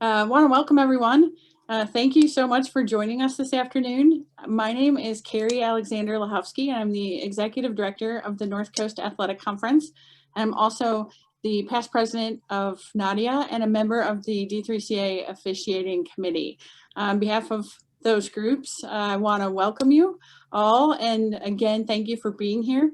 I want to welcome everyone. Thank you so much for joining us this afternoon. My name is Carrie Alexander Lahovsky, and I'm the Executive Director of the North Coast Athletic Conference. I'm also the past president of NADIIIAA and a member of the DIIICA Officiating Committee. On behalf of those groups, I want to welcome you all, and again, thank you for being here.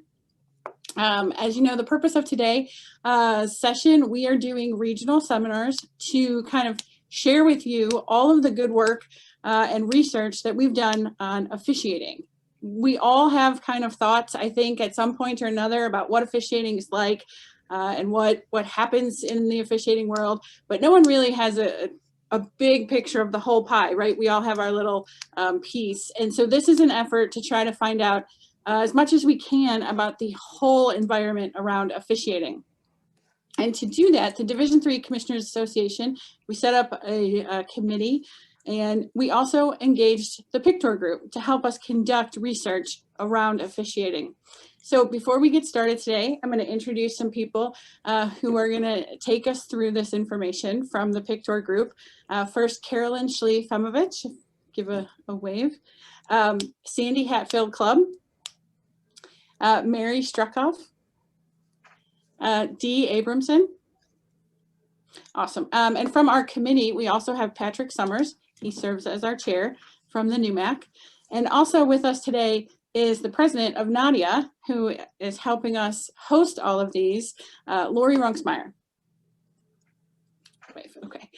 As you know, the purpose of today's session, we are doing regional seminars to kind of share with you all of the good work and research that we've done on officiating. We all have kind of thoughts, I think, at some point or another about what officiating is like and what happens in the officiating world, but no one really has a big picture of the whole pie, right? We all have our little piece. And so this is an effort to try to find out as much as we can about the whole environment around officiating. And to do that, the Division III Commissioners Association, we set up a committee, and we also engaged the Pictor Group to help us conduct research around officiating. So before we get started today, I'm going to introduce some people who are going to take us through this information from the Pictor Group. First, Carolyn Schlee-Femovich, give a wave. Sandy Hatfield Clubb. Mary Struckhoff, Dee Abramson. Awesome. And from our committee, we also have Patrick Summers. He serves as our chair from the NUMAC. And also with us today is the president of NADIIIAA, who is helping us host all of these, Lori Runksmeyer. Okay.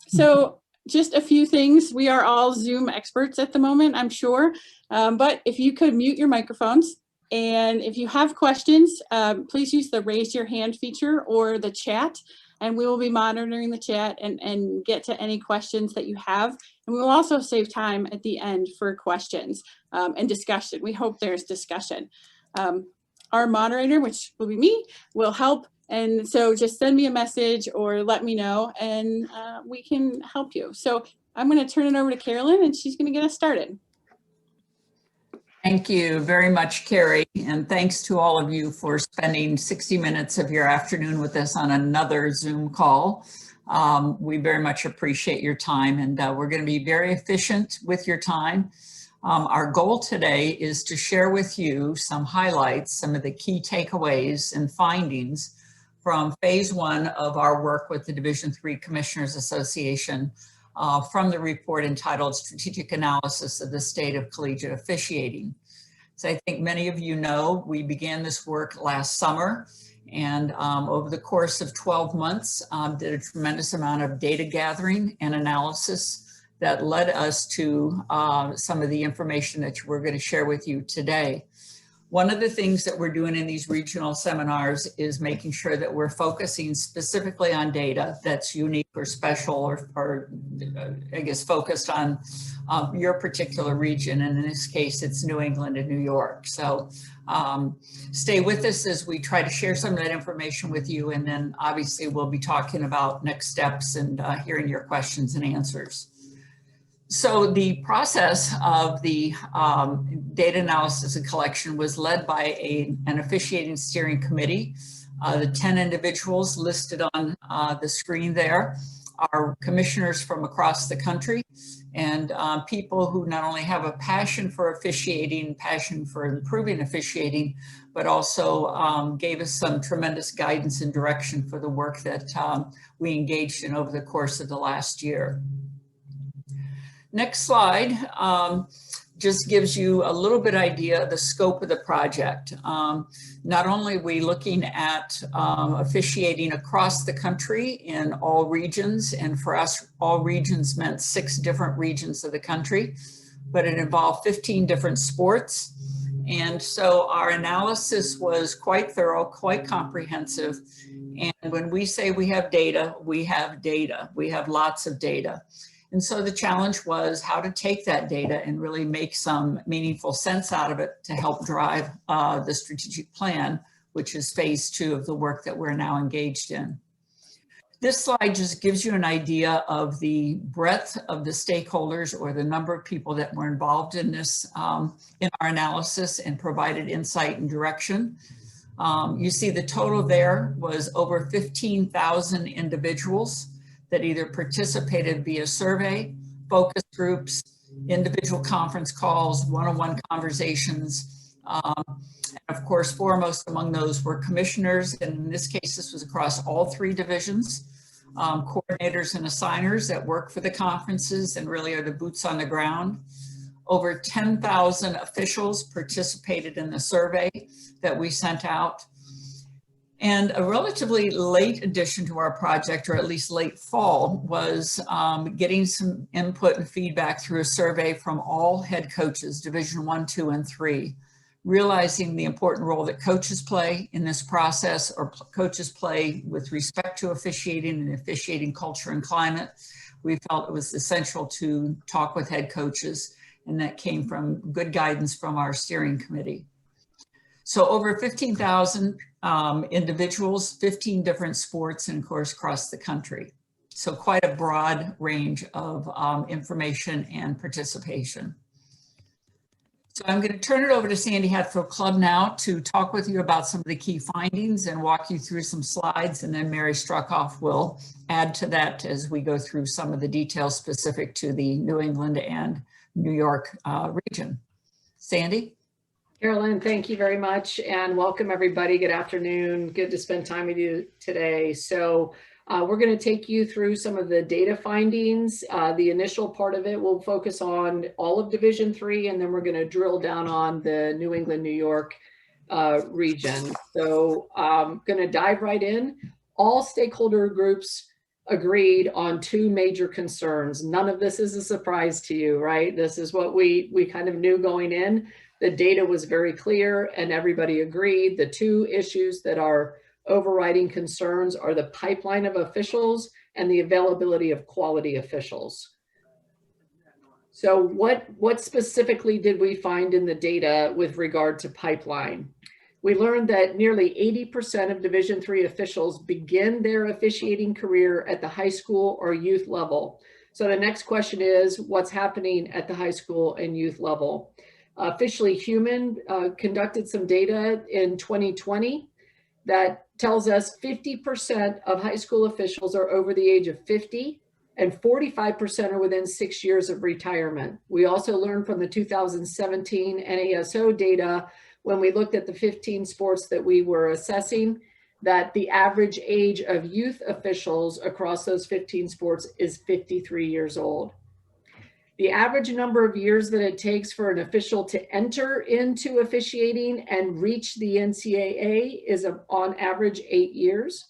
So just a few things. We are all Zoom experts at the moment, I'm sure. But if you could mute your microphones. And if you have questions, please use the raise your hand feature or the chat, and we will be monitoring the chat and get to any questions that you have. And we will also save time at the end for questions and discussion. We hope there's discussion. Our moderator, which will be me, will help. And so just send me a message or let me know, and we can help you. So I'm going to turn it over to Carolyn, and she's going to get us started. Thank you very much, Carrie, and thanks to all of you for spending 60 minutes of your afternoon with us on another Zoom call. We very much appreciate your time, and we're going to be very efficient with your time. Our goal today is to share with you some highlights, some of the key takeaways and findings from phase 1 of our work with the Division III Commissioners Association from the report entitled Strategic Analysis of the State of Collegiate Officiating. So I think many of you know, we began this work last summer, and over the course of 12 months, did a tremendous amount of data gathering and analysis that led us to some of the information that we're going to share with you today. One of the things that we're doing in these regional seminars is making sure that we're focusing specifically on data that's unique or special or I guess focused on your particular region. And in this case, it's New England and New York. So stay with us as we try to share some of that information with you. And then obviously we'll be talking about next steps and hearing your questions and answers. So the process of the data analysis and collection was led by an officiating steering committee. The 10 individuals listed on the screen there are commissioners from across the country and people who not only have a passion for officiating, passion for improving officiating, but also gave us some tremendous guidance and direction for the work that we engaged in over the course of the last year. Next slide just gives you a little bit idea of the scope of the project. Not only are we looking at officiating across the country in all regions, and for us, all regions meant 6 different regions of the country, but it involved 15 different sports. And so our analysis was quite thorough, quite comprehensive. And when we say we have data, we have data. We have lots of data. And so the challenge was how to take that data and really make some meaningful sense out of it to help drive the strategic plan, which is phase 2 of the work that we're now engaged in. This slide just gives you an idea of the breadth of the stakeholders or the number of people that were involved in this, in our analysis and provided insight and direction. You see the total there was over 15,000 individuals that either participated via survey, focus groups, individual conference calls, one-on-one conversations. And of course, foremost among those were commissioners, and in this case, this was across all 3 divisions, coordinators and assigners that work for the conferences and really are the boots on the ground. Over 10,000 officials participated in the survey that we sent out. And a relatively late addition to our project, or at least late fall, was getting some input and feedback through a survey from all head coaches, Division 1, 2, and 3, realizing the important role that coaches play in this process, or coaches play with respect to officiating and officiating culture and climate. We felt it was essential to talk with head coaches, and that came from good guidance from our steering committee. So over 15,000 individuals, 15 different sports, and of course across the country. So quite a broad range of information and participation. So I'm going to turn it over to Sandy Hatfield Club now to talk with you about some of the key findings and walk you through some slides, and then Mary Struckhoff will add to that as we go through some of the details specific to the New England and New York region. Sandy? Carolyn, thank you very much, and welcome everybody. Good afternoon. Good to spend time with you today. So we're going to take you through some of the data findings. The initial part of it will focus on all of Division 3, and then we're going to drill down on the New England, New York region. So I'm going to dive right in. All stakeholder groups agreed on 2 major concerns. None of this is a surprise to you, right? This is what we kind of knew going in. The data was very clear and everybody agreed. The 2 issues that are overriding concerns are the pipeline of officials and the availability of quality officials. So what specifically did we find in the data with regard to pipeline? We learned that nearly 80% of Division 3 officials begin their officiating career at the high school or youth level. So the next question is, what's happening at the high school and youth level? Officially Human conducted some data in 2020 that tells us 50% of high school officials are over the age of 50 and 45% are within 6 years of retirement. We also learned from the 2017 NASO data, when we looked at the 15 sports that we were assessing, that the average age of youth officials across those 15 sports is 53 years old. The average number of years that it takes for an official to enter into officiating and reach the NCAA is on average 8 years.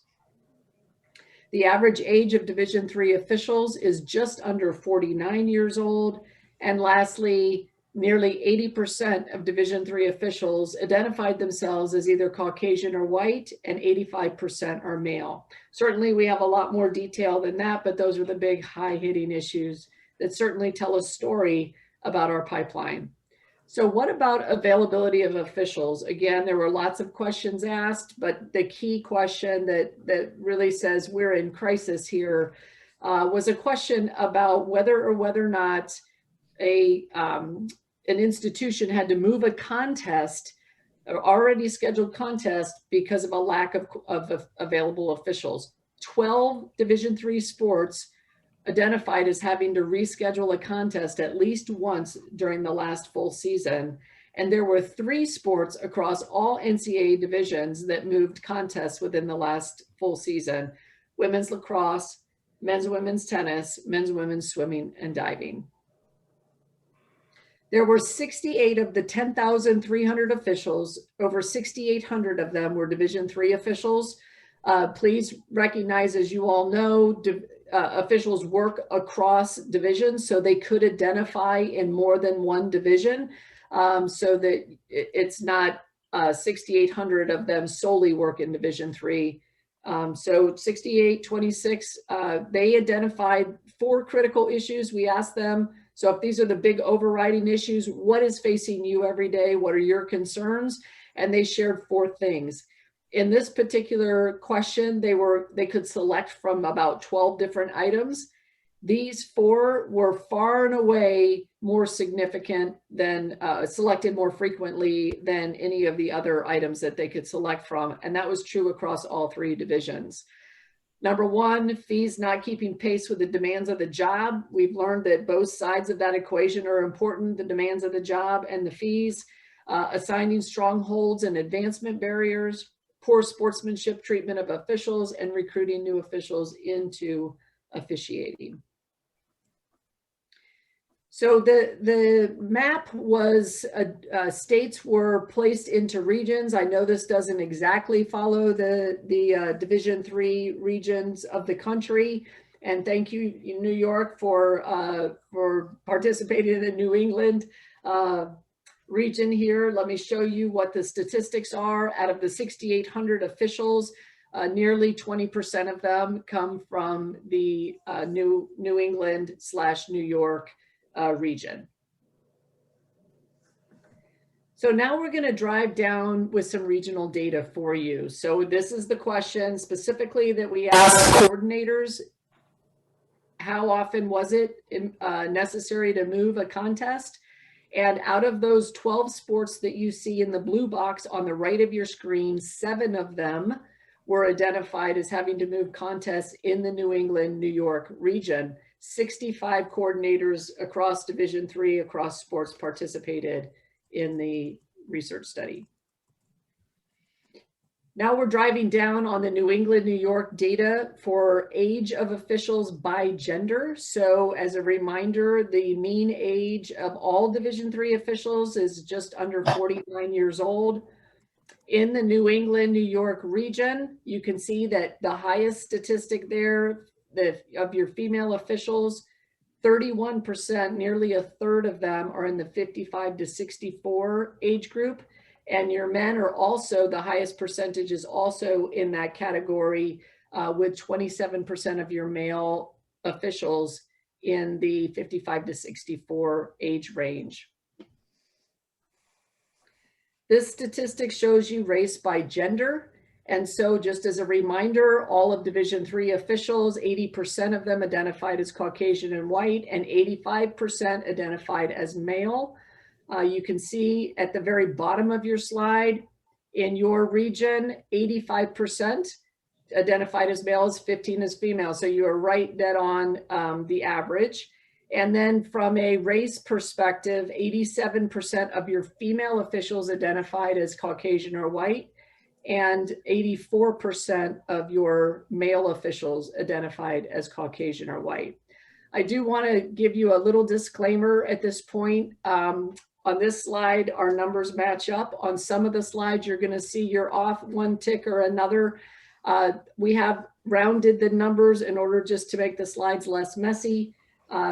The average age of Division 3 officials is just under 49 years old. And lastly, nearly 80% of Division 3 officials identified themselves as either Caucasian or white, and 85% are male. Certainly we have a lot more detail than that, but those are the big high-hitting issues that certainly tell a story about our pipeline. So what about availability of officials? Again, there were lots of questions asked, but the key question that really says we're in crisis here was a question about whether or not an institution had to move a contest, or already scheduled contest, because of a lack of available officials. 12 Division 3 sports identified as having to reschedule a contest at least once during the last full season. And there were 3 sports across all NCAA divisions that moved contests within the last full season: women's lacrosse, men's and women's tennis, men's and women's swimming and diving. There were 68 of the 10,300 officials. Over 6,800 of them were Division 3 officials. Please recognize, as you all know, officials work across divisions, so they could identify in more than one division, so that it's not 6,800 of them solely work in Division 3. So 68, 26, they identified 4 critical issues. We asked them, so if these are the big overriding issues, what is facing you every day? What are your concerns? And they shared 4 things. In this particular question, they could select from about 12 different items. These 4 were far and away more significant than, selected more frequently than any of the other items that they could select from. And that was true across all 3 divisions. Number one, fees not keeping pace with the demands of the job. We've learned that both sides of that equation are important, the demands of the job and the fees. Assigning strongholds and advancement barriers, poor sportsmanship treatment of officials, and recruiting new officials into officiating. So the map was, states were placed into regions. I know this doesn't exactly follow the Division III regions of the country. And thank you, New York, for participating in the New England region here. Let me show you what the statistics are. Out of the 6,800 officials, nearly 20% of them come from the New England / New York region. So now we're going to drive down with some regional data for you. So this is the question specifically that we asked coordinators. How often was it necessary to move a contest? And out of those 12 sports that you see in the blue box on the right of your screen, 7 of them were identified as having to move contests in the New England, New York region. 65 coordinators across Division III, across sports, participated in the research study. Now we're driving down on the New England, New York data for age of officials by gender. So as a reminder, the mean age of all Division III officials is just under 49 years old. In the New England, New York region, you can see that the highest statistic there of your female officials, 31%, nearly a third of them are in the 55 to 64 age group. And your men are also, the highest percentage is also in that category, with 27% of your male officials in the 55 to 64 age range. This statistic shows you race by gender. And so just as a reminder, all of Division III officials, 80% of them identified as Caucasian and white, and 85% identified as male. You can see at the very bottom of your slide, in your region, 85% identified as males, 15 as female. So you are right dead on the average. And then from a race perspective, 87% of your female officials identified as Caucasian or white, and 84% of your male officials identified as Caucasian or white. I do want to give you a little disclaimer at this point. On this slide, our numbers match up. On some of the slides, you're going to see you're off one tick or another. We have rounded the numbers in order just to make the slides less messy.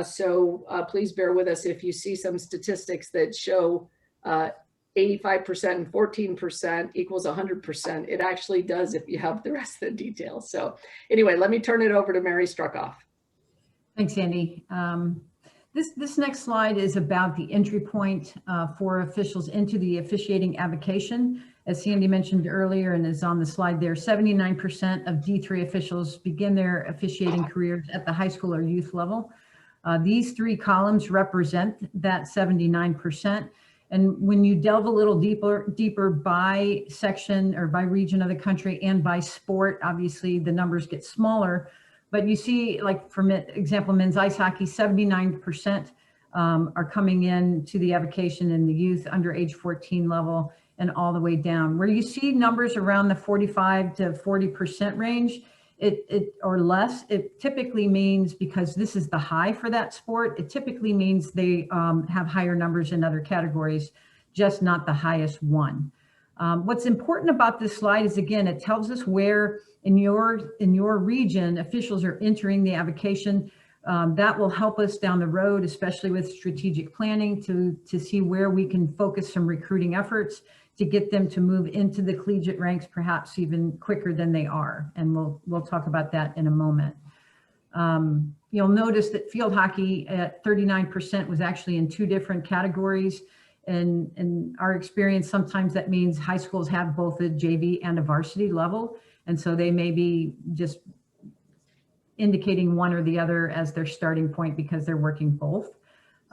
So please bear with us if you see some statistics that show 85% and 14% equals 100%. It actually does if you have the rest of the details. So anyway, let me turn it over to Mary Struckoff. Thanks, Sandy. This next slide is about the entry point for officials into the officiating avocation. As Sandy mentioned earlier and is on the slide there, 79% of D3 officials begin their officiating careers at the high school or youth level. These 3 columns represent that 79%. And when you delve a little deeper by section or by region of the country and by sport, obviously the numbers get smaller. But you see, like for example, men's ice hockey, 79% are coming in to the avocation in the youth under age 14 level and all the way down. Where you see numbers around the 45 to 40% range, or less, it typically means, because this is the high for that sport, it typically means they have higher numbers in other categories, just not the highest one. What's important about this slide is, again, it tells us where in your region officials are entering the avocation. That will help us down the road, especially with strategic planning, to see where we can focus some recruiting efforts to get them to move into the collegiate ranks, perhaps even quicker than they are. And we'll talk about that in a moment. You'll notice that field hockey at 39% was actually in 2 different categories. And in our experience, sometimes that means high schools have both a JV and a varsity level. And so they may be just indicating one or the other as their starting point because they're working both.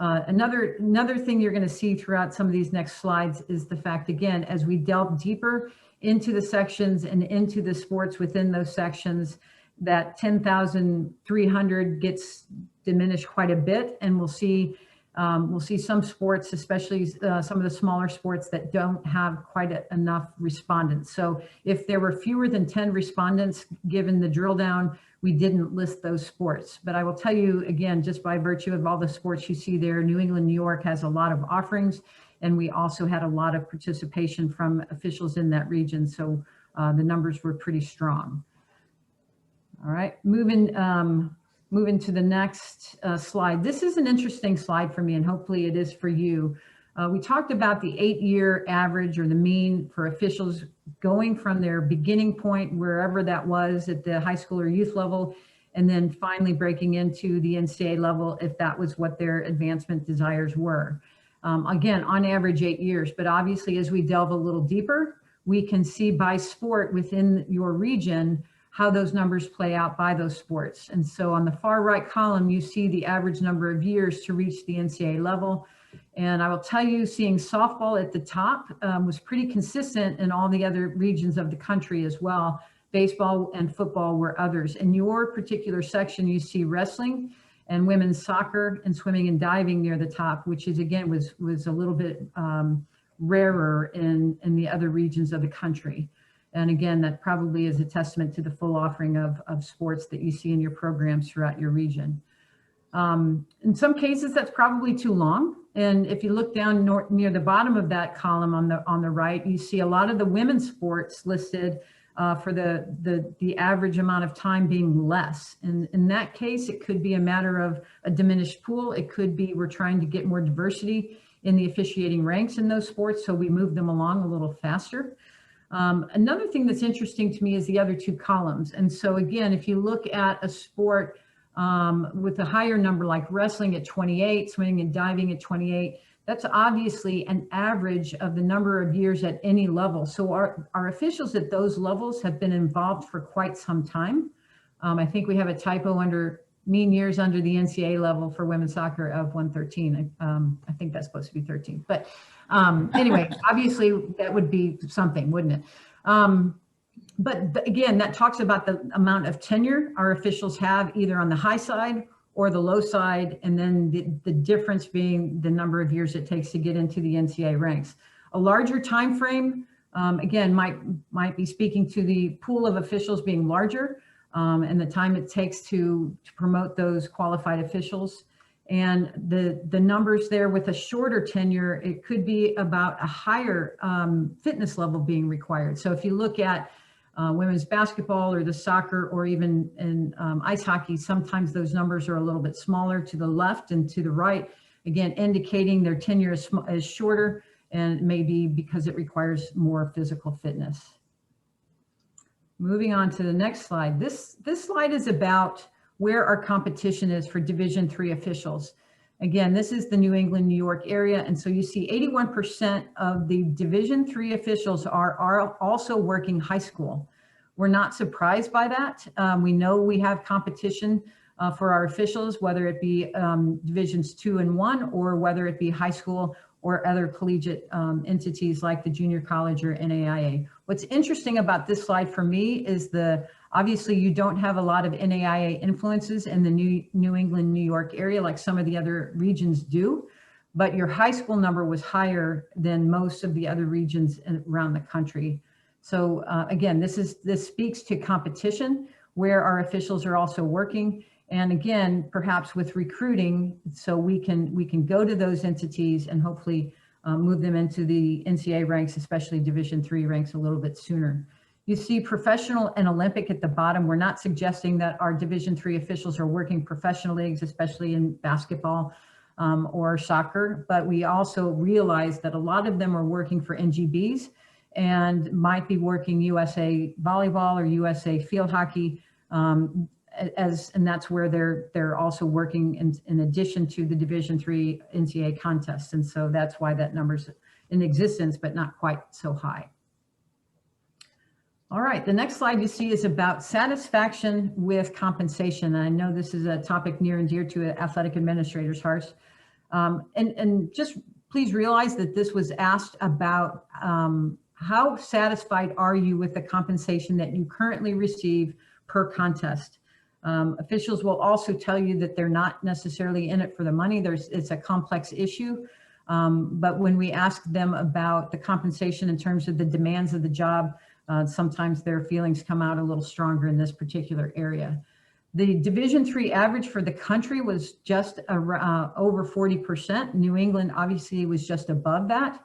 Another thing you're going to see throughout some of these next slides is the fact, again, as we delve deeper into the sections and into the sports within those sections, that 10,300 gets diminished quite a bit, and we'll see some sports, especially some of the smaller sports, that don't have quite enough respondents. So if there were fewer than 10 respondents given the drill down, we didn't list those sports. But I will tell you again, just by virtue of all the sports you see there, New England, New York has a lot of offerings, and we also had a lot of participation from officials in that region. So the numbers were pretty strong. All right, moving to the next slide. This is an interesting slide for me, and hopefully it is for you. We talked about the 8-year average, or the mean, for officials going from their beginning point, wherever that was at the high school or youth level, and then finally breaking into the NCAA level if that was what their advancement desires were. Again, on average 8 years, but obviously as we delve a little deeper, we can see by sport within your region how those numbers play out by those sports. And so on the far right column, you see the average number of years to reach the NCAA level. And I will tell you, seeing softball at the top was pretty consistent in all the other regions of the country as well. Baseball and football were others. In your particular section, you see wrestling and women's soccer and swimming and diving near the top, which is, again, was a little bit rarer in the other regions of the country. And again, that probably is a testament to the full offering of sports that you see in your programs throughout your region. In some cases, that's probably too long. And if you look down near the bottom of that column on the right, you see a lot of the women's sports listed for the average amount of time being less. And in that case, it could be a matter of a diminished pool. It could be we're trying to get more diversity in the officiating ranks in those sports, so we move them along a little faster. Another thing that's interesting to me is the other two columns. And so again, if you look at a sport with a higher number like wrestling at 28, swimming and diving at 28, that's obviously an average of the number of years at any level. So our officials at those levels have been involved for quite some time. I think we have a typo under mean years under the NCAA level for women's soccer of 113. I think that's supposed to be 13, but anyway, obviously that would be something, wouldn't it? But again, that talks about the amount of tenure our officials have either on the high side or the low side, and then the difference being the number of years it takes to get into the NCAA ranks. A larger time frame, again, might be speaking to the pool of officials being larger, and the time it takes to promote those qualified officials. And the numbers there with a shorter tenure, it could be about a higher fitness level being required. So if you look at women's basketball or the soccer, or even in ice hockey, sometimes those numbers are a little bit smaller to the left and to the right, again, indicating their tenure is shorter, and maybe because it requires more physical fitness. Moving on to the next slide. This slide is about where our competition is for Division III officials. Again, this is the New England, New York area. And so you see 81% of the Division III officials are also working high school. We're not surprised by that. We know we have competition for our officials, whether it be Divisions 2 and 1, or whether it be high school or other collegiate entities like the junior college or NAIA. What's interesting about this slide for me is obviously you don't have a lot of NAIA influences in the New England, New York area like some of the other regions do, but your high school number was higher than most of the other regions around the country. So again, this speaks to competition where our officials are also working. And again, perhaps with recruiting, so we can go to those entities and hopefully move them into the NCAA ranks, especially Division III ranks, a little bit sooner. You see professional and Olympic at the bottom. We're not suggesting that our Division III officials are working professional leagues, especially in basketball or soccer, but we also realize that a lot of them are working for NGBs and might be working USA volleyball or USA field hockey, and that's where they're also working in addition to the Division III NCAA contests. And so that's why that number's in existence, but not quite so high. All right, the next slide you see is about satisfaction with compensation. And I know this is a topic near and dear to athletic administrators' hearts. And just please realize that this was asked about how satisfied are you with the compensation that you currently receive per contest. Officials will also tell you that they're not necessarily in it for the money. It's a complex issue. But when we ask them about the compensation in terms of the demands of the job, sometimes their feelings come out a little stronger in this particular area. The Division III average for the country was just over 40%. New England obviously was just above that.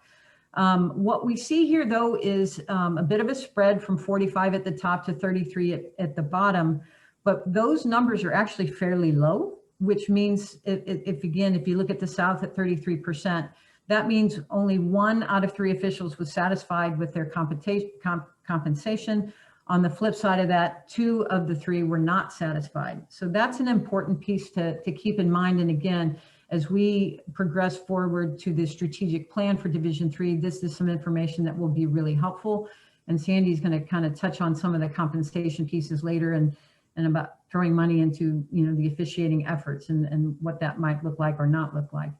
What we see here though is a bit of a spread from 45 at the top to 33 at the bottom, but those numbers are actually fairly low, which means if you look at the South at 33%, that means only 1 out of 3 officials was satisfied with their compensation. On the flip side of that, 2 of the 3 were not satisfied. So that's an important piece to keep in mind. And again, as we progress forward to the strategic plan for Division III, this is some information that will be really helpful. And Sandy's going to kind of touch on some of the compensation pieces later and about throwing money into, the officiating efforts and what that might look like or not look like.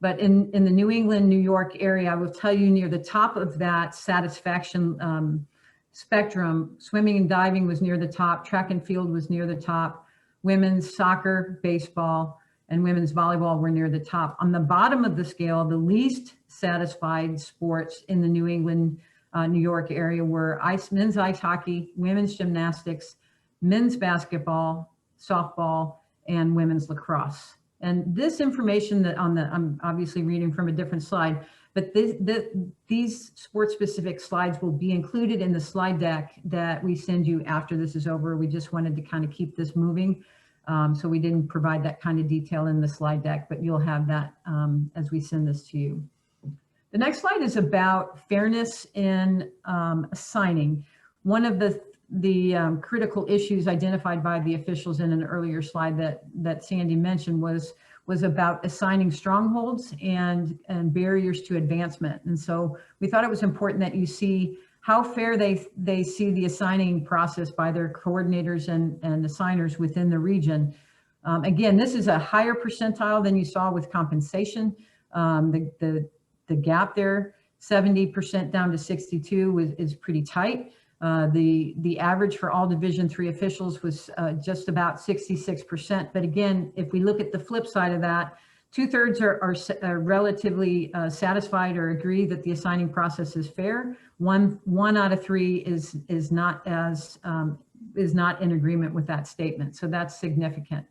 But in the New England, New York area, I will tell you near the top of that satisfaction spectrum, swimming and diving was near the top, track and field was near the top, women's soccer, baseball, and women's volleyball were near the top. On the bottom of the scale, the least satisfied sports in the New England, New York area were men's ice hockey, women's gymnastics, men's basketball, softball, and women's lacrosse. And this information that I'm obviously reading from a different slide, but these sports-specific slides will be included in the slide deck that we send you after this is over. We just wanted to kind of keep this moving. So we didn't provide that kind of detail in the slide deck, but you'll have that as we send this to you. The next slide is about fairness in assigning. One of the critical issues identified by the officials in an earlier slide that Sandy mentioned was about assigning strongholds and barriers to advancement. And so we thought it was important that you see how fair they see the assigning process by their coordinators and assigners within the region. Again, this is a higher percentile than you saw with compensation. The gap there, 70% down to 62 is pretty tight. The average for all Division III officials was just about 66%. But again, if we look at the flip side of that, 2/3 are relatively satisfied or agree that the assigning process is fair. One out of 3 is not in agreement with that statement. So that's significant.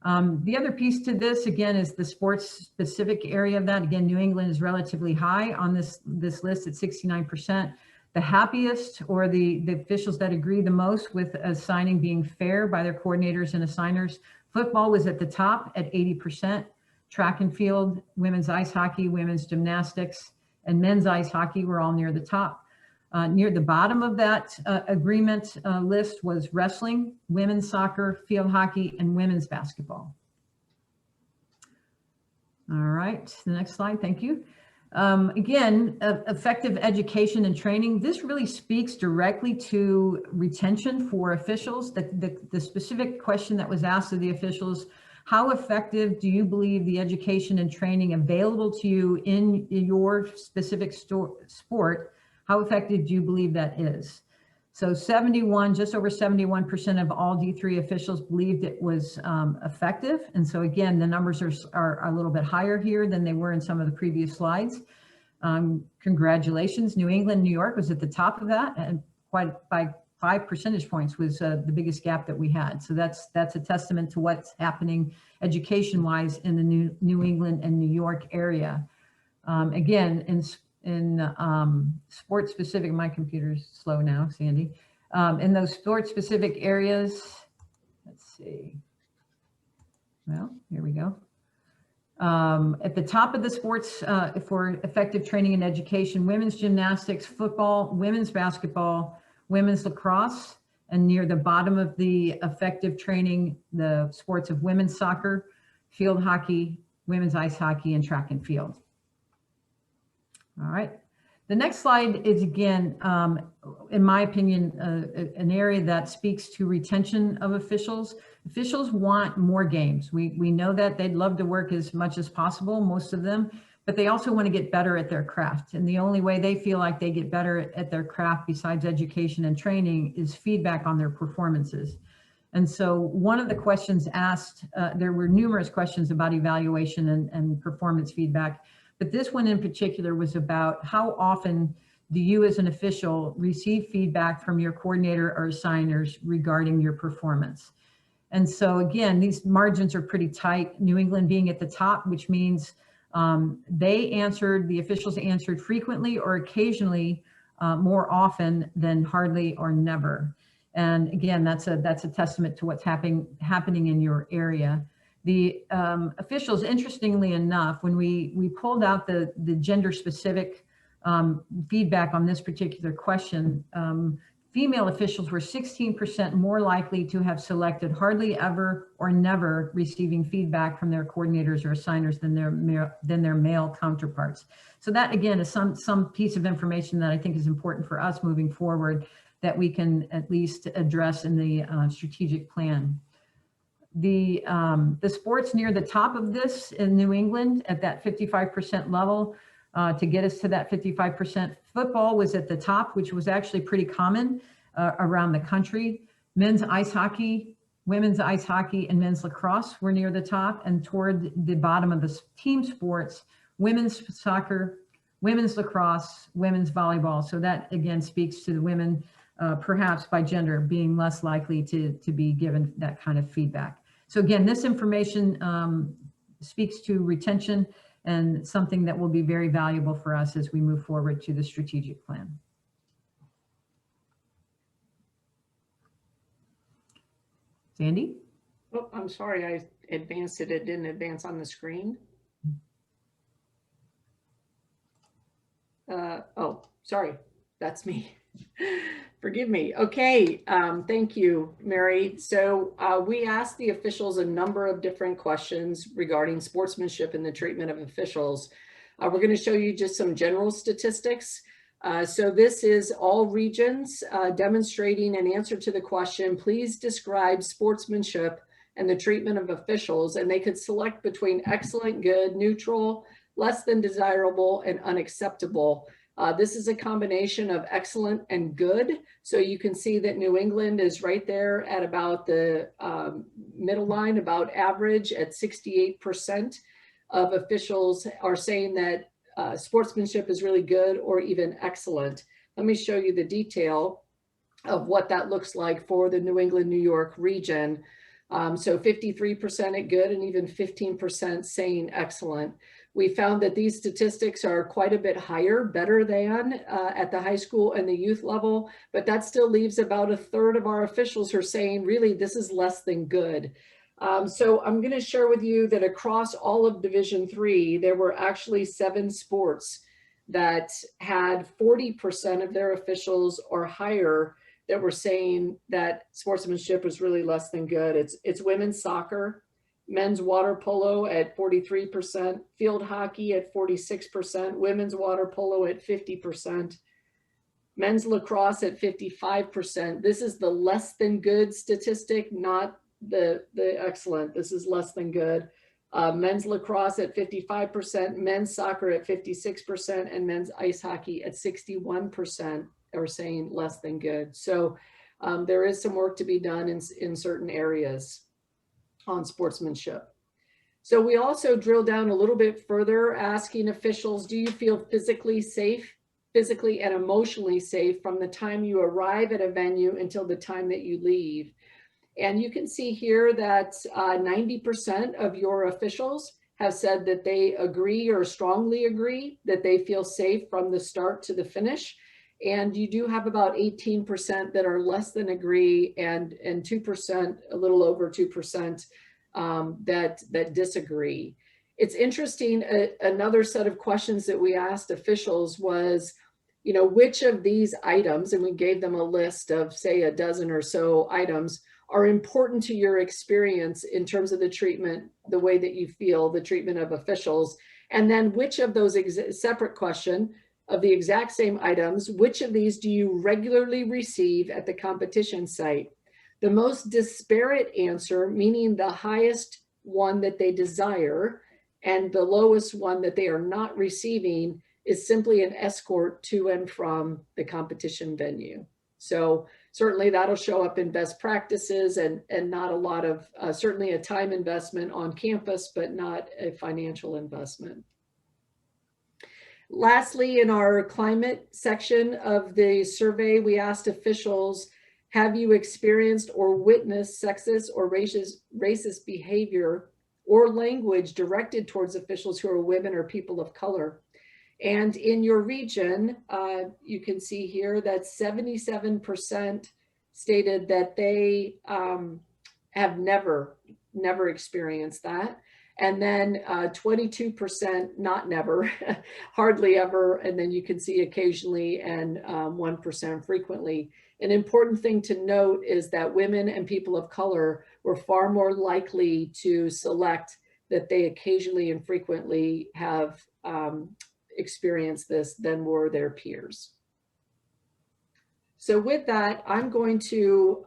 The other piece to this, again, is the sports specific area of that. Again, New England is relatively high on this list at 69%. The happiest, or the officials that agree the most with assigning being fair by their coordinators and assigners, football was at the top at 80%. Track and field, women's ice hockey, women's gymnastics, and men's ice hockey were all near the top. Near the bottom of that agreement list was wrestling, women's soccer, field hockey, and women's basketball. All right, the next slide, thank you. Again, effective education and training. This really speaks directly to retention for officials. The specific question that was asked of the officials, how effective do you believe the education and training available to you in your specific sport, how effective do you believe that is? So just over 71% of all D3 officials believed it was effective. And so again, the numbers are a little bit higher here than they were in some of the previous slides. Congratulations, New England, New York was at the top of that, and quite by 5 percentage points was the biggest gap that we had. So that's a testament to what's happening education-wise in the New England and New York area. Again, in sports specific, my computer's slow now, Sandy. In those sports specific areas, let's see. Well, here we go. At the top of the sports for effective training and education, women's gymnastics, football, women's basketball, women's lacrosse, and near the bottom of the effective training, the sports of women's soccer, field hockey, women's ice hockey, and track and field. All right. The next slide is, again, in my opinion, an area that speaks to retention of officials. Officials want more games. We know that they'd love to work as much as possible, most of them, but they also want to get better at their craft. And the only way they feel like they get better at their craft besides education and training is feedback on their performances. And so one of the questions asked, there were numerous questions about evaluation and performance feedback, but this one in particular was about how often do you as an official receive feedback from your coordinator or assigners regarding your performance? And so again, these margins are pretty tight, New England being at the top, which means the officials answered frequently or occasionally, more often than hardly or never. And again, that's a testament to what's happening in your area. The officials, interestingly enough, when we pulled out the gender specific feedback on this particular question, female officials were 16% more likely to have selected hardly ever or never receiving feedback from their coordinators or assigners than their male counterparts. So that again is some piece of information that I think is important for us moving forward that we can at least address in the strategic plan. The sports near the top of this in New England at that 55% level, to get us to that 55%. Football was at the top, which was actually pretty common around the country. Men's ice hockey, women's ice hockey, and men's lacrosse were near the top, and toward the bottom of the team sports, women's soccer, women's lacrosse, women's volleyball. So that again speaks to the women, perhaps by gender, being less likely to be given that kind of feedback. So again, this information speaks to retention and something that will be very valuable for us as we move forward to the strategic plan. Sandy? Oh, I'm sorry, I advanced it. It didn't advance on the screen. Oh, sorry, that's me. Forgive me. Okay, thank you, Mary. So we asked the officials a number of different questions regarding sportsmanship and the treatment of officials. We're going to show you just some general statistics. So this is all regions demonstrating an answer to the question, please describe sportsmanship and the treatment of officials. And they could select between excellent, good, neutral, less than desirable, and unacceptable. This is a combination of excellent and good. So you can see that New England is right there at about the middle line, about average at 68% of officials are saying that sportsmanship is really good or even excellent. Let me show you the detail of what that looks like for the New England, New York region. So 53% at good and even 15% saying excellent. We found that these statistics are quite a bit higher, better than at the high school and the youth level, but that still leaves about a third of our officials who are saying, really, this is less than good. So I'm going to share with you that across all of Division III, there were actually 7 sports that had 40% of their officials or higher that were saying that sportsmanship was really less than good. It's women's soccer, men's water polo at 43%, field hockey at 46%, women's water polo at 50%, men's lacrosse at 55%. This is the less than good statistic, not the excellent. This is less than good. Men's lacrosse at 55%, men's soccer at 56%, and men's ice hockey at 61% are saying less than good. So there is some work to be done in certain areas on sportsmanship. So we also drill down a little bit further, asking officials, do you feel physically and emotionally safe from the time you arrive at a venue until the time that you leave? And you can see here that 90% of your officials have said that they agree or strongly agree that they feel safe from the start to the finish. And you do have about 18% that are less than agree, and 2%, a little over 2%, that disagree. It's interesting, another set of questions that we asked officials was, you know, which of these items, and we gave them a list of, say, a dozen or so items, are important to your experience in terms of the treatment, the way that you feel, the treatment of officials. And then which of those separate question, of the exact same items, which of these do you regularly receive at the competition site? The most disparate answer, meaning the highest one that they desire and the lowest one that they are not receiving, is simply an escort to and from the competition venue. So Certainly that'll show up in best practices and not a lot of, certainly a time investment on campus, but not a financial investment. Lastly, in our climate section of the survey, we asked officials, have you experienced or witnessed sexist or racist behavior or language directed towards officials who are women or people of color? And in your region, you can see here that 77% stated that they have never experienced that. And then 22% not never, hardly ever. And then you can see occasionally and 1% frequently. An important thing to note is that women and people of color were far more likely to select that they occasionally and frequently have experienced this than were their peers. So with that, I'm going to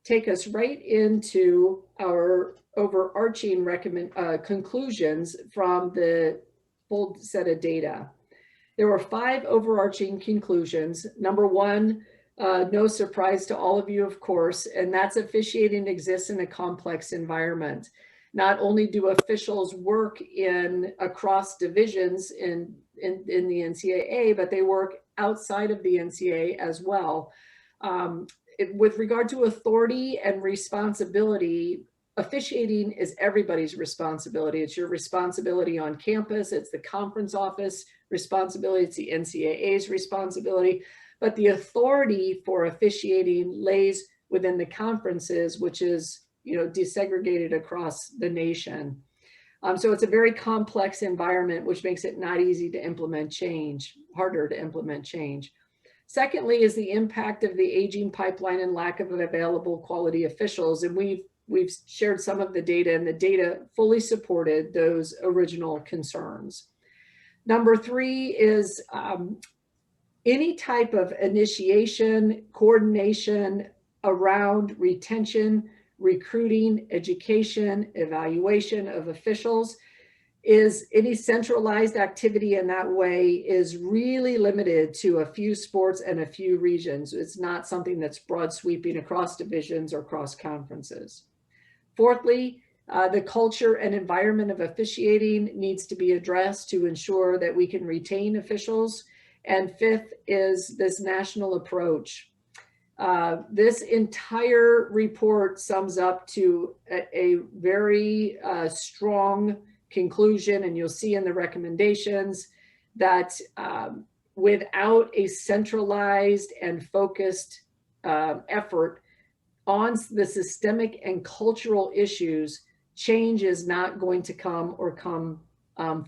take us right into our overarching conclusions from the full set of data. There were 5 overarching conclusions. Number 1, no surprise to all of you, of course, and that's officiating exists in a complex environment. Not only do officials work across divisions in the NCAA, but they work outside of the NCAA as well. With regard to authority and responsibility, officiating is everybody's responsibility. It's your responsibility on campus. It's the conference office responsibility. It's the NCAA's responsibility. But the authority for officiating lays within the conferences, which is, you know, desegregated across the nation. So it's a very complex environment, which makes it not easy to implement change, harder to implement change. Secondly is the impact of the aging pipeline and lack of available quality officials. And we've shared some of the data, and the data fully supported those original concerns. Number 3 is any type of initiation, coordination around retention, recruiting, education, evaluation of officials is any centralized activity in that way is really limited to a few sports and a few regions. It's not something that's broad sweeping across divisions or cross conferences. Fourthly, the culture and environment of officiating needs to be addressed to ensure that we can retain officials. And 5th is this national approach. This entire report sums up to a very strong conclusion, and you'll see in the recommendations that without a centralized and focused effort on the systemic and cultural issues, change is not going to come or come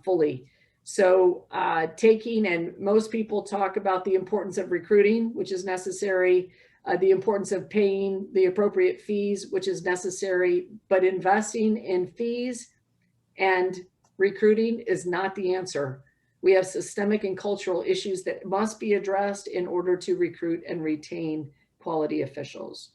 fully. So and most people talk about the importance of recruiting, which is necessary, the importance of paying the appropriate fees, which is necessary, but investing in fees and recruiting is not the answer. We have systemic and cultural issues that must be addressed in order to recruit and retain quality officials.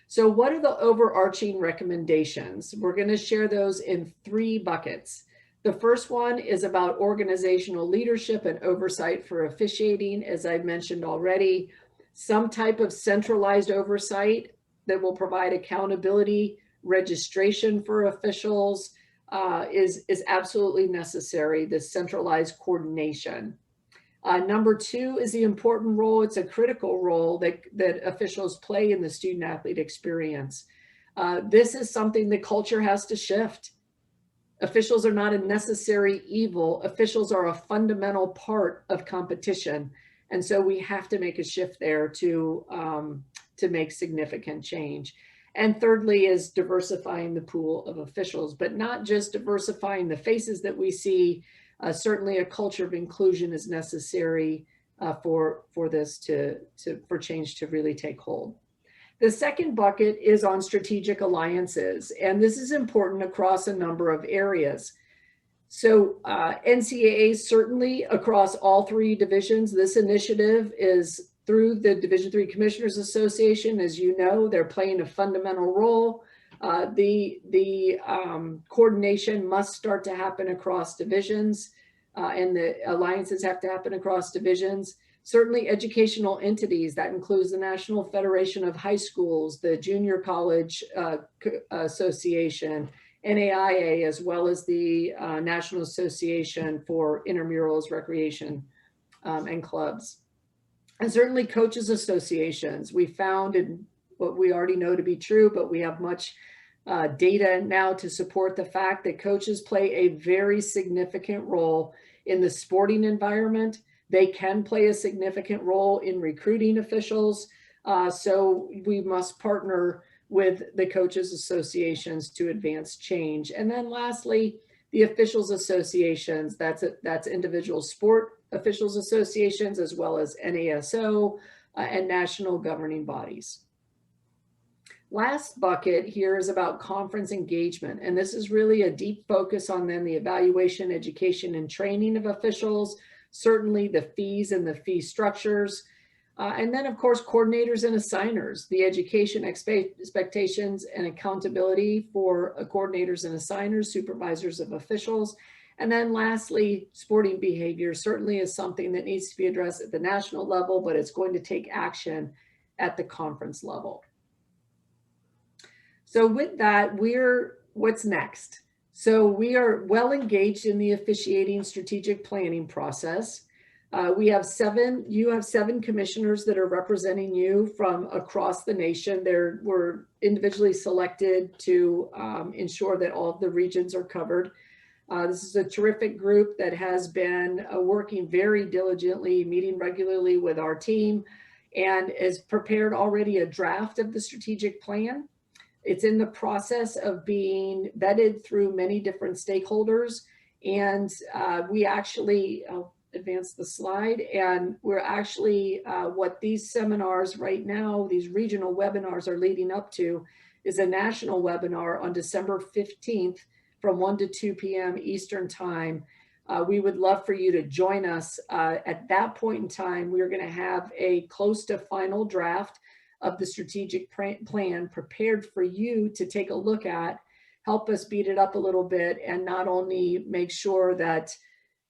So what are the overarching recommendations? We're going to share those in 3 buckets. The first one is about organizational leadership and oversight for officiating, as I mentioned already. Some type of centralized oversight that will provide accountability, registration for officials is absolutely necessary, this centralized coordination. Number 2 is the important role. It's a critical role that officials play in the student athlete experience. This is something the culture has to shift. Officials are not a necessary evil. Officials are a fundamental part of competition. And so we have to make a shift there to make significant change. And thirdly is diversifying the pool of officials, but not just diversifying the faces that we see. Certainly a culture of inclusion is necessary for change to really take hold. The second bucket is on strategic alliances, and this is important across a number of areas. So NCAA certainly across all 3 divisions. This initiative is through the Division III Commissioners Association. As you know, they're playing a fundamental role. The coordination must start to happen across divisions, and the alliances have to happen across divisions. Certainly educational entities, that includes the National Federation of High Schools, the Junior College Association, NAIIA, as well as the National Association for Intramurals, Recreation, and Clubs. And certainly coaches associations. We found, in what we already know to be true, but we have much data now to support the fact that coaches play a very significant role in the sporting environment. They can play a significant role in recruiting officials. So we must partner with the coaches associations to advance change. And then lastly, the officials associations, that's individual sport officials associations, as well as NASO and national governing bodies. Last bucket here is about conference engagement. And this is really a deep focus on then the evaluation, education, and training of officials, certainly the fees and the fee structures. And then of course, coordinators and assigners, the education expectations and accountability for coordinators and assigners, supervisors of officials. And then lastly, sporting behavior certainly is something that needs to be addressed at the national level, but it's going to take action at the conference level. So with that, what's next? So we are well engaged in the officiating strategic planning process. You have 7 commissioners that are representing you from across the nation. We're individually selected to ensure that all of the regions are covered. This is a terrific group that has been working very diligently, meeting regularly with our team, and has prepared already a draft of the strategic plan. It's in the process of being vetted through many different stakeholders. And we actually, I'll advance the slide, and we're actually, what these seminars right now, these regional webinars are leading up to, is a national webinar on December 15th from 1 to 2 p.m. Eastern time. We would love for you to join us. At that point in time, we're going to have a close to final draft of the strategic plan prepared for you to take a look at, help us beat it up a little bit, and not only make sure that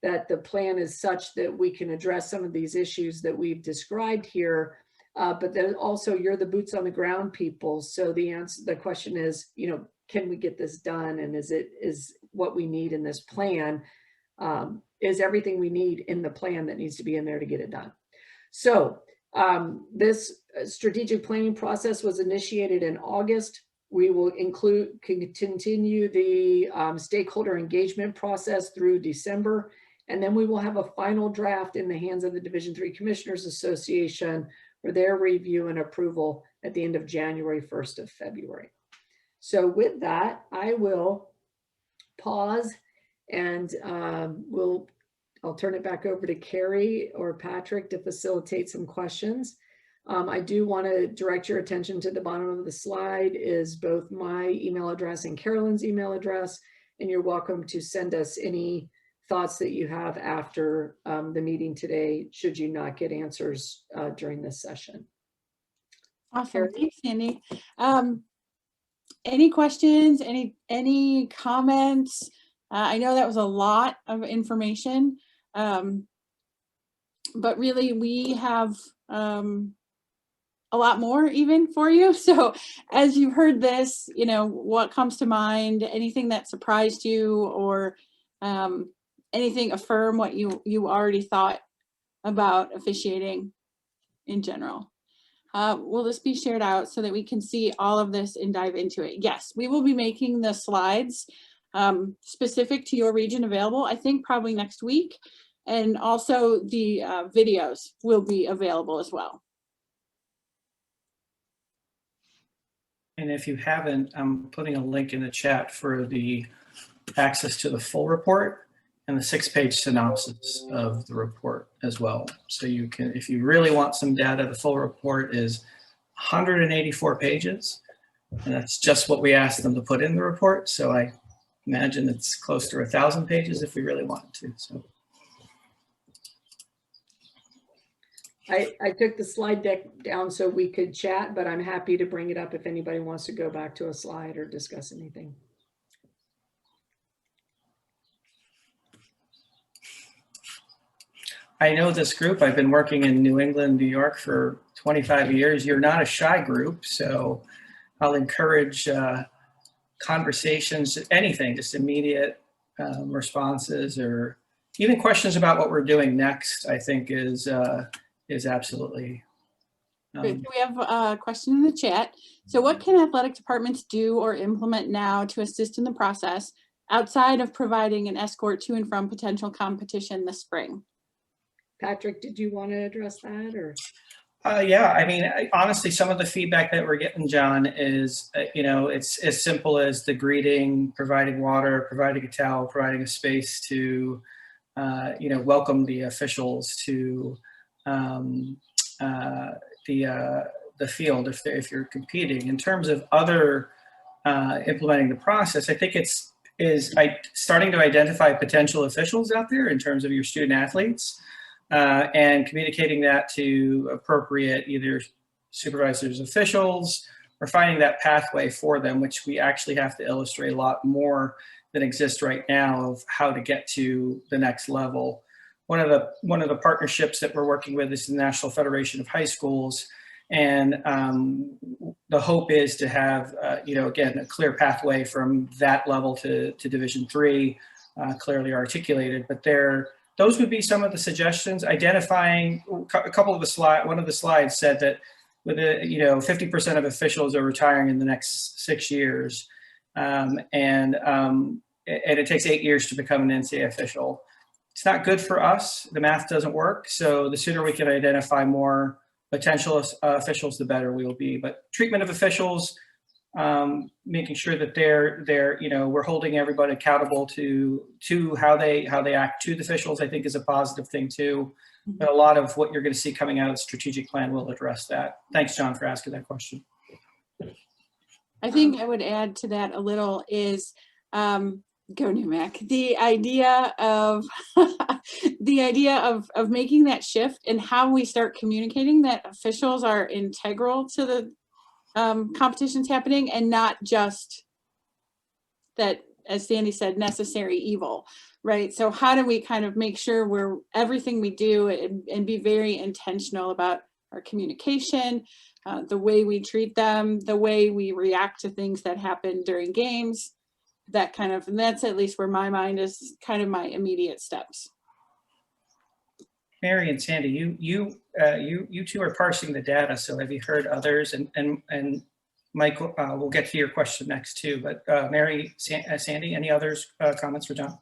the plan is such that we can address some of these issues that we've described here, but then also you're the boots on the ground people. So the question is, can we get this done? And is what we need in this plan, is everything we need in the plan that needs to be in there to get it done? So this strategic planning process was initiated in August. We will continue the stakeholder engagement process through December, and then we will have a final draft in the hands of the Division III Commissioners Association for their review and approval at the end of January, 1st of February. So with that, I will pause and I'll turn it back over to Carrie or Patrick to facilitate some questions. I do want to direct your attention to the bottom of the slide is both my email address and Carolyn's email address, and you're welcome to send us any thoughts that you have after the meeting today, should you not get answers during this session. Awesome, Carrie? thanks, Sandy. Any questions, any comments? I know that was a lot of information, but really we have a lot more even for you. So as you've heard this, what comes to mind, anything that surprised you, or anything affirm what you already thought about officiating in general? Will this be shared out so that we can see all of this and dive into it? Yes, we will be making the slides specific to your region available, I think probably next week. And also the videos will be available as well. And if you haven't, I'm putting a link in the chat for the access to the full report and the 6-page synopsis of the report as well. So you can, if you really want some data, the full report is 184 pages. And that's just what we asked them to put in the report. So I imagine it's close to 1,000 pages if we really wanted to. So I took the slide deck down so we could chat, but I'm happy to bring it up if anybody wants to go back to a slide or discuss anything. I know this group. I've been working in New England, New York for 25 years. You're not a shy group, so I'll encourage conversations, anything, just immediate responses or even questions about what we're doing next, I think is absolutely. Great. So we have a question in the chat. So what can athletic departments do or implement now to assist in the process outside of providing an escort to and from potential competition this spring? Patrick, did you want to address that or? Yeah, I mean, honestly, some of the feedback that we're getting, John, is, it's as simple as the greeting, providing water, providing a towel, providing a space to, welcome the officials to the field if you're competing. In terms of other implementing the process, I think it's starting to identify potential officials out there in terms of your student athletes. And communicating that to appropriate either supervisors, officials, or finding that pathway for them, which we actually have to illustrate a lot more than exists right now of how to get to the next level. One of the partnerships that we're working with is the National Federation of High Schools, and the hope is to have, again, a clear pathway from that level to Division III, clearly articulated. But those would be some of the suggestions. Identifying a couple of one of the slides said that with 50% of officials are retiring in the next 6 years, and it takes 8 years to become an NCAA official. It's not good for us. The math doesn't work. So the sooner we can identify more potential officials, the better we will be. But treatment of officials, making sure that we're holding everybody accountable to how they act to the officials, I think is a positive thing too. But a lot of what you're going to see coming out of the strategic plan will address that. Thanks, John, for asking that question. I think I would add to that a little is go NUMAC. The idea of of making that shift and how we start communicating that officials are integral to the competitions happening and not just that, as Sandy said, necessary evil, right? So how do we kind of make sure everything we do and be very intentional about our communication, the way we treat them, the way we react to things that happen during games, and that's at least where my mind is, kind of my immediate steps. Mary and Sandy, you two are parsing the data. So have you heard others? And Mike, we'll get to your question next too. But Mary, Sandy, any others comments for John?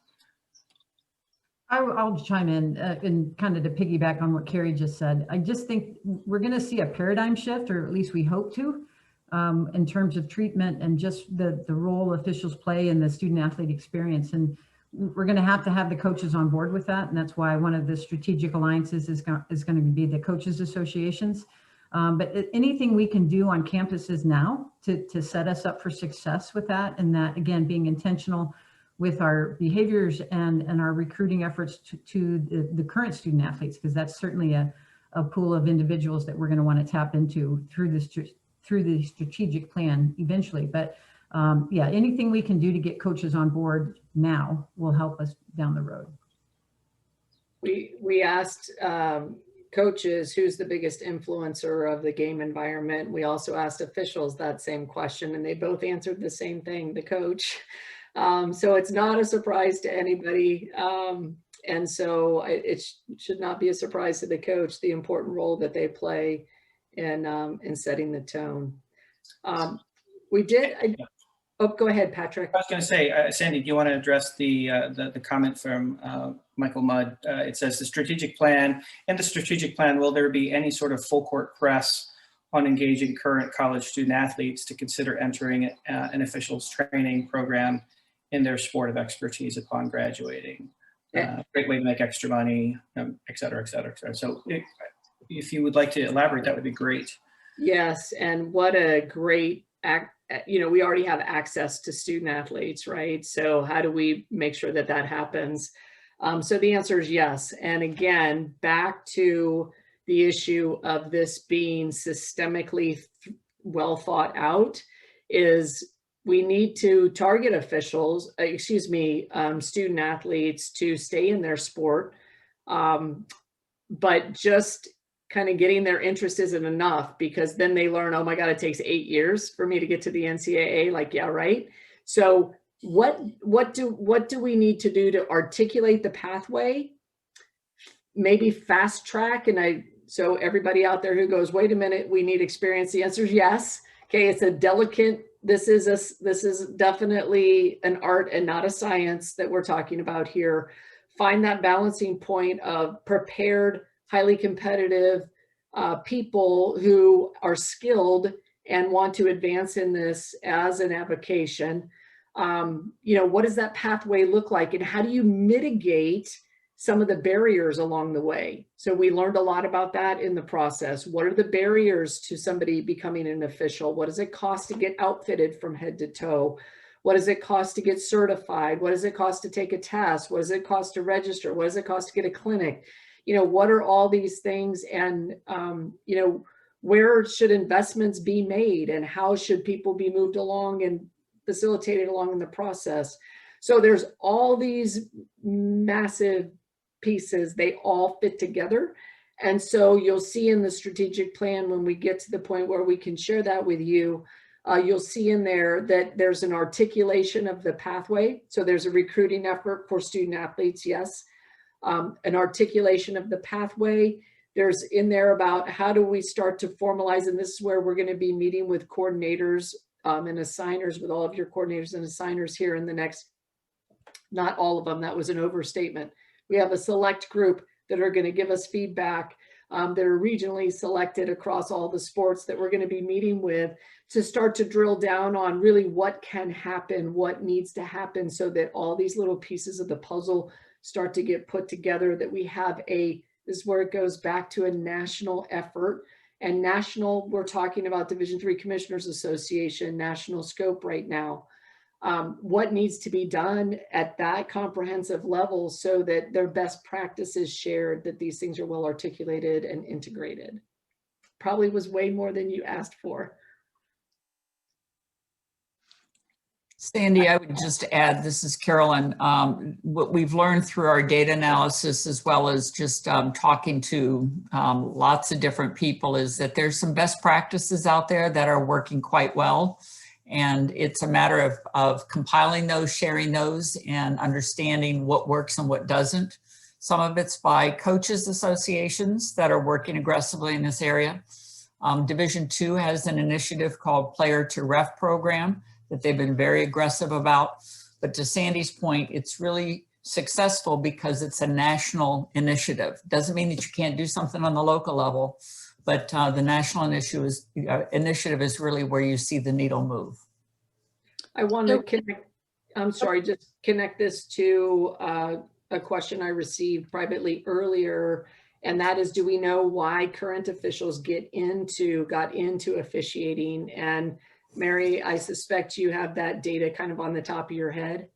I'll chime in and kind of to piggyback on what Carrie just said. I just think we're going to see a paradigm shift, or at least we hope to, in terms of treatment and just the role officials play in the student athlete experience. And we're going to have the coaches on board with that. And that's why one of the strategic alliances is going to be the coaches associations. But anything we can do on campuses now to set us up for success with that, and that, again, being intentional with our behaviors and our recruiting efforts to the current student athletes, because that's certainly a pool of individuals that we're going to want to tap into through the strategic plan eventually. But yeah, anything we can do to get coaches on board now will help us down the road. We asked coaches who's the biggest influencer of the game environment. We also asked officials that same question, and they both answered the same thing, the coach. So it's not a surprise to anybody. And so it should not be a surprise to the coach, the important role that they play in setting the tone. Go ahead, Patrick. I was going to say, Sandy, do you want to address the comment from Michael Mudd? It says the strategic plan. In the strategic plan, will there be any sort of full court press on engaging current college student athletes to consider entering an officials training program in their sport of expertise upon graduating? Great way to make extra money, et cetera, et cetera, et cetera. So if you would like to elaborate, that would be great. Yes, and what a great we already have access to student athletes, right? So how do we make sure that happens? So the answer is yes. And again, back to the issue of this being systemically well thought out, is we need to target student athletes to stay in their sport. but just kind of getting their interest isn't enough, because then they learn, oh my God, it takes 8 years for me to get to the NCAA. Like, yeah, right. So what do we need to do to articulate the pathway? Maybe fast track. And so everybody out there who goes, wait a minute, we need experience. The answer is yes. Okay. It's a delicate, this is definitely an art and not a science that we're talking about here. Find that balancing point of prepared, highly competitive people who are skilled and want to advance in this as an avocation. What does that pathway look like, and how do you mitigate some of the barriers along the way? So we learned a lot about that in the process. What are the barriers to somebody becoming an official? What does it cost to get outfitted from head to toe? What does it cost to get certified? What does it cost to take a test? What does it cost to register? What does it cost to get a clinic? What are all these things? And, where should investments be made, and how should people be moved along and facilitated along in the process? So there's all these massive pieces, they all fit together. And so you'll see in the strategic plan, when we get to the point where we can share that with you, you'll see in there that there's an articulation of the pathway. So there's a recruiting effort for student athletes, yes. An articulation of the pathway. There's in there about how do we start to formalize, and this is where we're going to be meeting with coordinators and assigners, with all of your coordinators and assigners here in the next, not all of them, that was an overstatement. We have a select group that are going to give us feedback. They're regionally selected across all the sports that we're going to be meeting with, to start to drill down on really what can happen, what needs to happen, so that all these little pieces of the puzzle start to get put together, that we have this is where it goes back to a national effort. And national, we're talking about Division III Commissioners Association, national scope right now. What needs to be done at that comprehensive level so that their best practices shared, that these things are well articulated and integrated. Probably was way more than you asked for. Sandy, I would just add, this is Carolyn, what we've learned through our data analysis, as well as just talking to lots of different people, is that there's some best practices out there that are working quite well. And it's a matter of compiling those, sharing those, and understanding what works and what doesn't. Some of it's by coaches associations that are working aggressively in this area. Division II has an initiative called Player to Ref program that they've been very aggressive about. But to Sandy's point, it's really successful because it's a national initiative. Doesn't mean that you can't do something on the local level, but the national initiative is really where you see the needle move. I want to connect, I'm sorry, just connect this to a question I received privately earlier. And that is, do we know why current officials got into officiating? And Mary, I suspect you have that data kind of on the top of your head.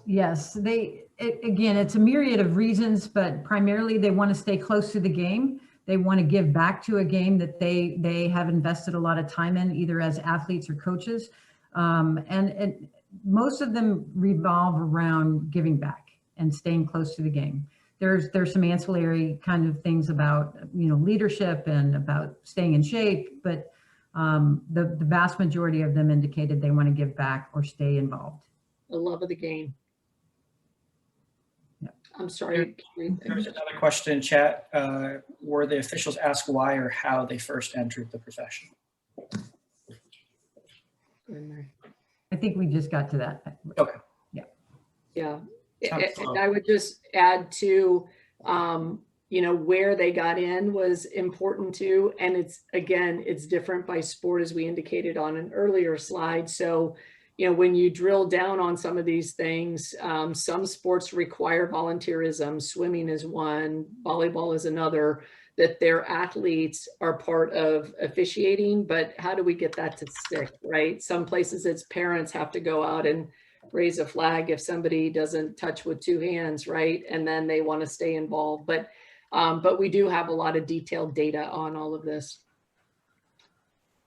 Yes, again, it's a myriad of reasons, but primarily they want to stay close to the game. They want to give back to a game that they have invested a lot of time in, either as athletes or coaches. And most of them revolve around giving back and staying close to the game. There's some ancillary kind of things about, leadership and about staying in shape, but the vast majority of them indicated they want to give back or stay involved. The love of the game. Yep. I'm sorry. There's another question in chat. Were the officials asked why or how they first entered the profession? I think we just got to that. Okay. Yeah. And I would just add to, where they got in was important too. And it's different by sport, as we indicated on an earlier slide. So, when you drill down on some of these things, some sports require volunteerism. Swimming is one, volleyball is another, that their athletes are part of officiating. But how do we get that to stick, right? Some places it's parents have to go out and raise a flag if somebody doesn't touch with two hands, right? And then they want to stay involved. But we do have a lot of detailed data on all of this.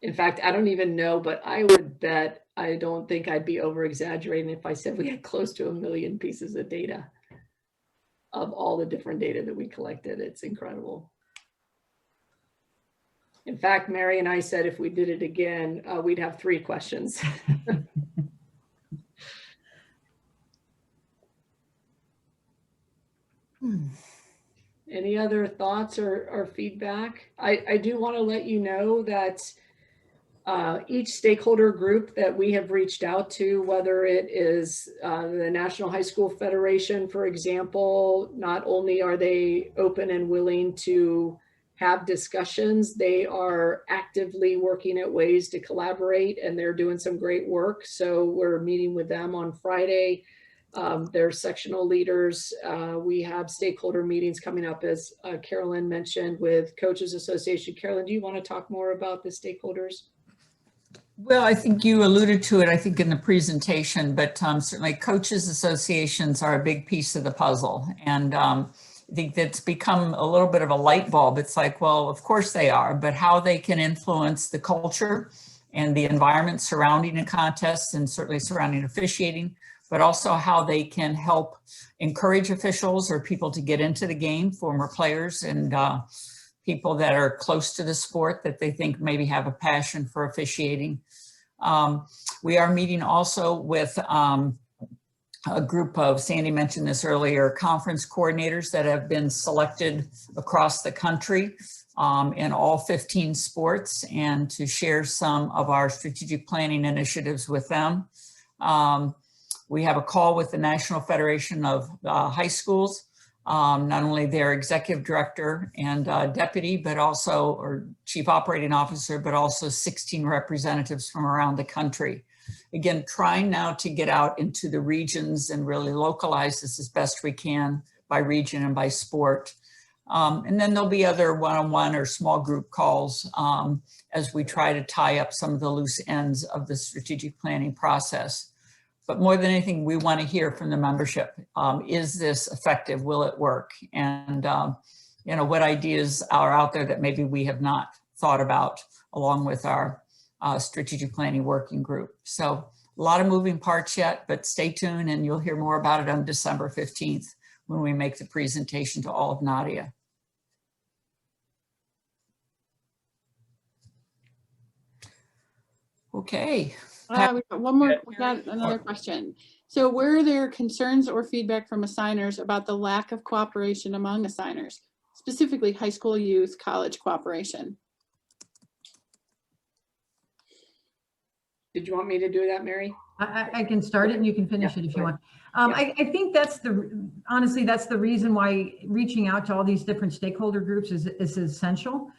In fact, I don't even know, but I would bet, I don't think I'd be over exaggerating if I said we had close to 1 million pieces of data. of all the different data that we collected. It's incredible. In fact, Mary and I said if we did it again, we'd have 3 questions. Any other thoughts or feedback? I do want to let you know that each stakeholder group that we have reached out to, whether it is the National High School Federation, for example, not only are they open and willing to have discussions, they are actively working at ways to collaborate, and they're doing some great work. So we're meeting with them on Friday. They're sectional leaders. We have stakeholder meetings coming up, as Carolyn mentioned, with Coaches Association. Carolyn, do you want to talk more about the stakeholders? Well, I think you alluded to it, I think, in the presentation, but certainly coaches associations are a big piece of the puzzle. And I think that's become a little bit of a light bulb. It's like, well, of course they are, but how they can influence the culture and the environment surrounding a contest and certainly surrounding officiating, but also how they can help encourage officials or people to get into the game, former players and people that are close to the sport that they think maybe have a passion for officiating. We are meeting also with a group of, Sandy mentioned this earlier, conference coordinators that have been selected across the country in all 15 sports, and to share some of our strategic planning initiatives with them. We have a call with the National Federation of High Schools, not only their executive director and deputy, but also, or chief operating officer, but also 16 representatives from around the country. Again, trying now to get out into the regions and really localize this as best we can by region and by sport. And then there'll be other one-on-one or small group calls as we try to tie up some of the loose ends of the strategic planning process. But more than anything, we want to hear from the membership. Is this effective? Will it work? And you know, what ideas are out there that maybe we have not thought about, along with our strategic planning working group. So a lot of moving parts yet, but stay tuned and you'll hear more about it on December 15th when we make the presentation to all of NADIIIA. Okay. We got one more. We got another question. So, were there concerns or feedback from assigners about the lack of cooperation among assigners, specifically high school youth, college cooperation? Did you want me to do that, Mary? I can start it and you can finish it if you want. I think that's honestly, that's the reason why reaching out to all these different stakeholder groups is essential.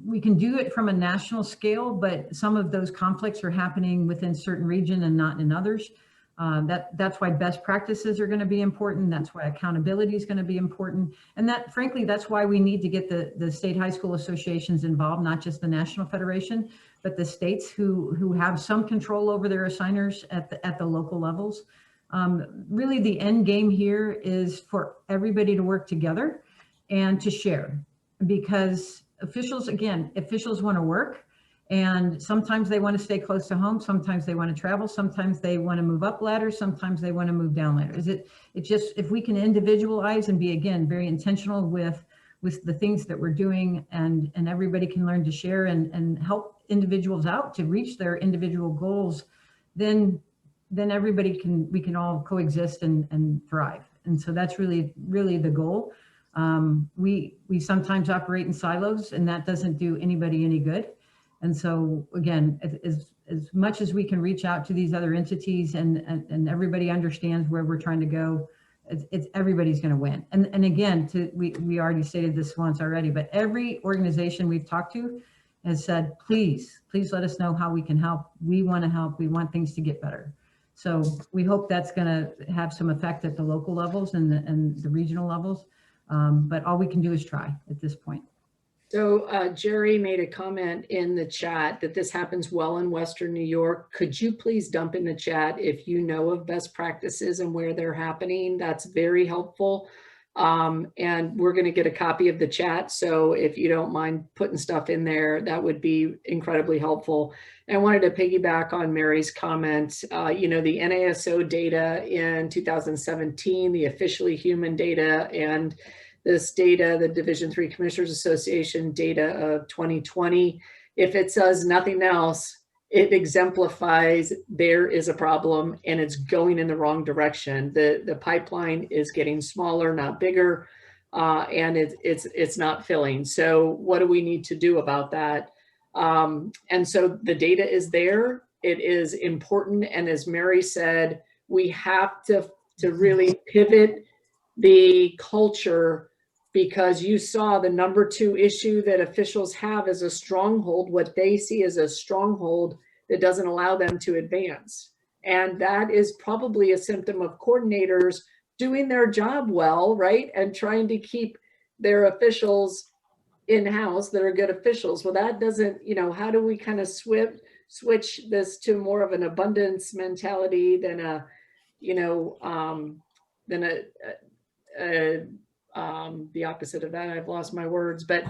We can do it from a national scale, but some of those conflicts are happening within certain region and not in others. That's why best practices are going to be important. That's why accountability is going to be important. And that, frankly, that's why we need to get the state high school associations involved, not just the National Federation, but the states who have some control over their assigners at the local levels. Really, the end game here is for everybody to work together and to share, because officials want to work, and sometimes they want to stay close to home, sometimes they want to travel, sometimes they want to move up ladders, sometimes they want to move down ladders. It just, if we can individualize and be, again, very intentional with the things that we're doing, and everybody can learn to share and help individuals out to reach their individual goals, then we can all coexist and thrive. And so that's really the goal. We sometimes operate in silos, and that doesn't do anybody any good. And so again, as much as we can reach out to these other entities and everybody understands where we're trying to go, everybody's going to win. And again, we already stated this once already, but every organization we've talked to has said, please let us know how we can help. We want to help. We want things to get better. So we hope that's going to have some effect at the local levels and the regional levels. But all we can do is try at this point. So Jerry made a comment in the chat that this happens well in Western New York. Could you please dump in the chat if you know of best practices and where they're happening? That's very helpful, And we're going to get a copy of the chat. So if you don't mind putting stuff in there, that would be incredibly helpful. And I wanted to piggyback on Mary's comment. You know, the NASO data in 2017, the officially human data, and this data, the Division III Commissioners Association data of 2020, if it says nothing else, it exemplifies there is a problem and it's going in the wrong direction. The pipeline is getting smaller, not bigger, and it's not filling. So what do we need to do about that? And so the data is there. It is important. And as Mary said, we have to really pivot the culture, because you saw the #2 issue that officials have as a stronghold, what they see as a stronghold that doesn't allow them to advance. And that is probably a symptom of coordinators doing their job well, right? And trying to keep their officials in-house that are good officials. Well, that doesn't, you know, how do we kind of switch this to more of an abundance mentality than a, you know, the opposite of that, I've lost my words, but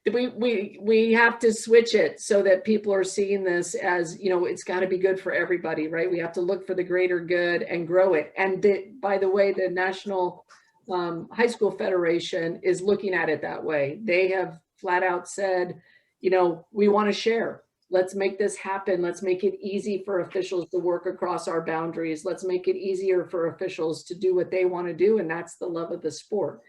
we have to switch it so that people are seeing this as, you know, it's got to be good for everybody, right? We have to look for the greater good and grow it. And by the way, the National High School Federation is looking at it that way. They have flat out said, you know, we want to share. Let's make this happen. Let's make it easy for officials to work across our boundaries. Let's make it easier for officials to do what they want to do. And that's the love of the sport.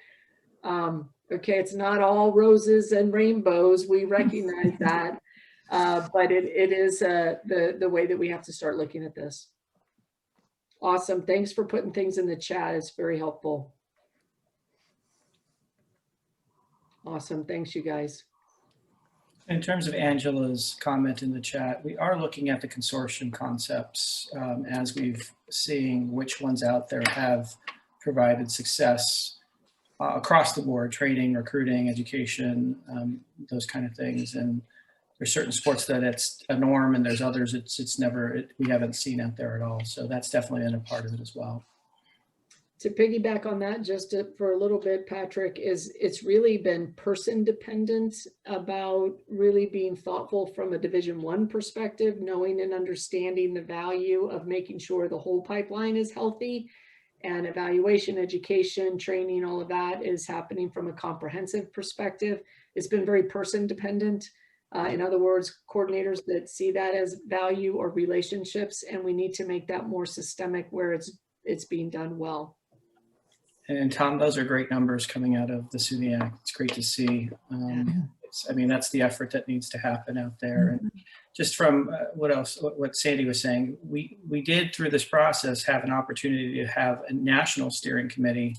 Okay, it's not all roses and rainbows. We recognize that. But it is the way that we have to start looking at this. Awesome. Thanks for putting things in the chat. It's very helpful. Awesome. Thanks, you guys. In terms of Angela's comment in the chat, we are looking at the consortium concepts as we've seeing which ones out there have provided success across the board: training, recruiting, education, those kind of things. And there's certain sports that it's a norm, and there's others we haven't seen out there at all. So that's definitely been a part of it as well. To piggyback on that for a little bit, Patrick, it's really been person dependent about really being thoughtful from a Division I perspective, knowing and understanding the value of making sure the whole pipeline is healthy, and evaluation, education, training, all of that is happening from a comprehensive perspective. It's been very person dependent. In other words, coordinators that see that as value or relationships, and we need to make that more systemic where it's being done well. And Tom, those are great numbers coming out of the SUNYAC. It's great to see. I mean, that's the effort that needs to happen out there. And just from what Sandy was saying, we did through this process have an opportunity to have a national steering committee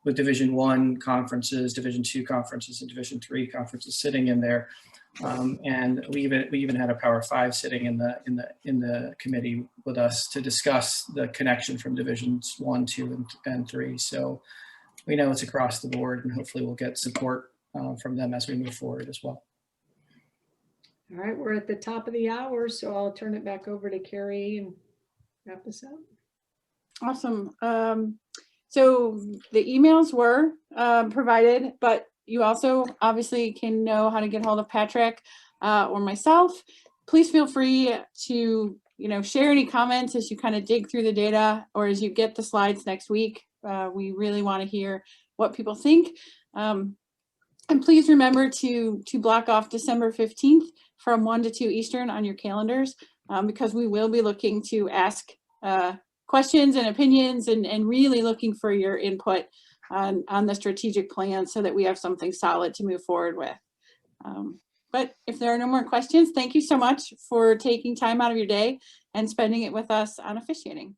with Division I conferences, Division II conferences, and Division III conferences sitting in there. And we even had a Power 5 sitting in the committee with us to discuss the connection from Divisions 1, 2, and 3. So we know it's across the board, and hopefully we'll get support from them as we move forward as well. All right, we're at the top of the hour, so I'll turn it back over to Carrie and wrap this up. Awesome. So the emails were provided, but you also obviously can know how to get hold of Patrick or myself. Please feel free to, share any comments as you kind of dig through the data or as you get the slides next week. We really want to hear what people think. And please remember to block off December 15th from 1 to 2 Eastern on your calendars, because we will be looking to ask questions and opinions and really looking for your input on the strategic plan so that we have something solid to move forward with. But if there are no more questions, thank you so much for taking time out of your day and spending it with us on officiating.